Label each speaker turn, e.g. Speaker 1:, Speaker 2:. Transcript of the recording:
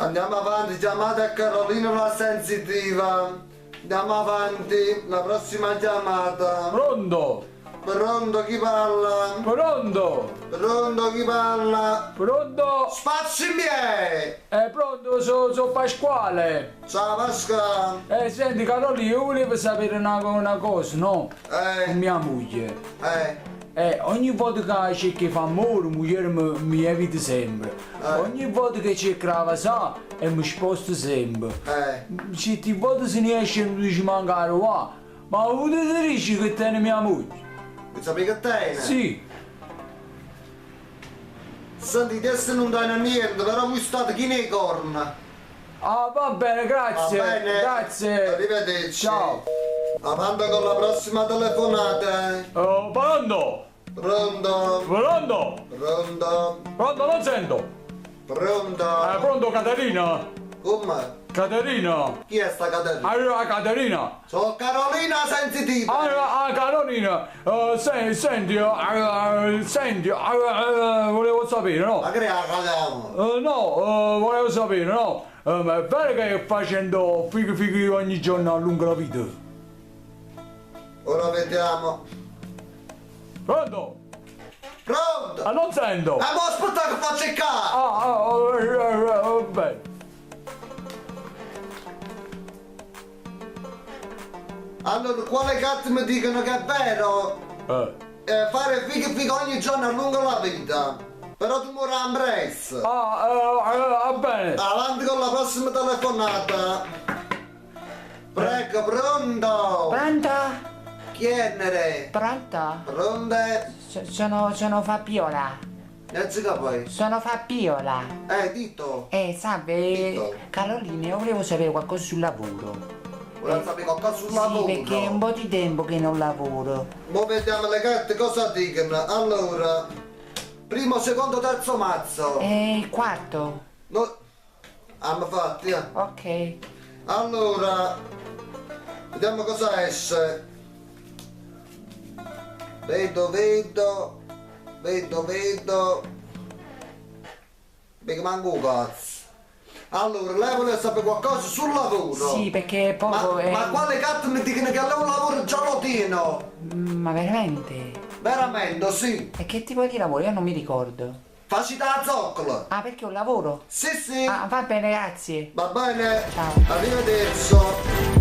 Speaker 1: Andiamo avanti, chiamata a Carolina la sensitiva. Andiamo avanti, la prossima chiamata.
Speaker 2: Pronto?
Speaker 1: Pronto, chi parla?
Speaker 2: Pronto?
Speaker 1: Pronto, chi parla?
Speaker 2: Pronto?
Speaker 1: Spazi miei!
Speaker 2: Pronto, sono Pasquale.
Speaker 1: Ciao Pasquale.
Speaker 2: Senti Carolina, io volevo sapere una cosa, no? Con
Speaker 1: Eh,
Speaker 2: mia moglie.
Speaker 1: eh,
Speaker 2: Ogni volta che c'è che fa amore, moglie mi evita sempre. Ogni volta che c'è che la sa e mi sposta sempre. Certe volte se ne esce e mi dice mancare qua. Ma vuoi dici che tiene mia moglie?
Speaker 1: mi sapevi che te?
Speaker 2: Sì.
Speaker 1: Senti, adesso non dai niente, però voi state chi nei corna.
Speaker 2: Ah, va bene, grazie.
Speaker 1: Va bene.
Speaker 2: Grazie.
Speaker 1: Arrivederci.
Speaker 2: Ciao.
Speaker 1: Avanti con la prossima telefonata.
Speaker 2: Pronto?
Speaker 1: Pronto?
Speaker 2: Pronto?
Speaker 1: Pronto?
Speaker 2: Pronto, non sento.
Speaker 1: Pronto?
Speaker 2: Pronto Caterina?
Speaker 1: Come?
Speaker 2: Caterina?
Speaker 1: Chi è sta Caterina?
Speaker 2: Allora Caterina?
Speaker 1: Sono Carolina sensitiva.
Speaker 2: Carolina, senti, volevo sapere, no?
Speaker 1: Ma che cagamo?
Speaker 2: No, volevo sapere, no? Ma è vero che facendo fighi ogni giorno allunga la vita?
Speaker 1: Ora vediamo.
Speaker 2: Pronto?
Speaker 1: Pronto?
Speaker 2: Non sento.
Speaker 1: Ma aspetta che faccio il caso.
Speaker 2: Vabbè.
Speaker 1: Allora, quale cazzo mi dicono che è vero? Fare fighi ogni giorno allunga la vita. Però tu muori ambrezza.
Speaker 2: Va bene.
Speaker 1: Avanti con la prossima telefonata. Prego, pronto?
Speaker 3: Pronto?
Speaker 1: Chi è nere?
Speaker 3: Pronto?
Speaker 1: Pronte?
Speaker 3: Sono Fabiola.
Speaker 1: Non si poi.
Speaker 3: Sono Fabiola.
Speaker 1: Dito.
Speaker 3: Salve.
Speaker 1: Dito.
Speaker 3: Carolina, io volevo sapere qualcosa sul lavoro.
Speaker 1: Volevo sapere qualcosa sul
Speaker 3: Sì,
Speaker 1: lavoro.
Speaker 3: perché è un po' di tempo che non lavoro.
Speaker 1: Mo vediamo le carte cosa dicono. Allora, primo, secondo, terzo mazzo.
Speaker 3: Il quarto.
Speaker 1: No. Abbiamo fatti, eh.
Speaker 3: Ok.
Speaker 1: Allora, vediamo cosa esce. Vedo. Perché manco un cazzo. Allora, lei vuole sapere qualcosa sul lavoro?
Speaker 3: Sì, perché poco è...
Speaker 1: Ma quale cazzo mi dicono che lei un lavoro già lo tiene?
Speaker 3: Ma veramente?
Speaker 1: Veramente, sì.
Speaker 3: E che tipo di lavoro? Io non mi ricordo.
Speaker 1: Facci da zoccola.
Speaker 3: Ah, perché un lavoro?
Speaker 1: Sì.
Speaker 3: Ah, va bene, grazie.
Speaker 1: Va bene.
Speaker 3: Ciao.
Speaker 1: Arrivederci.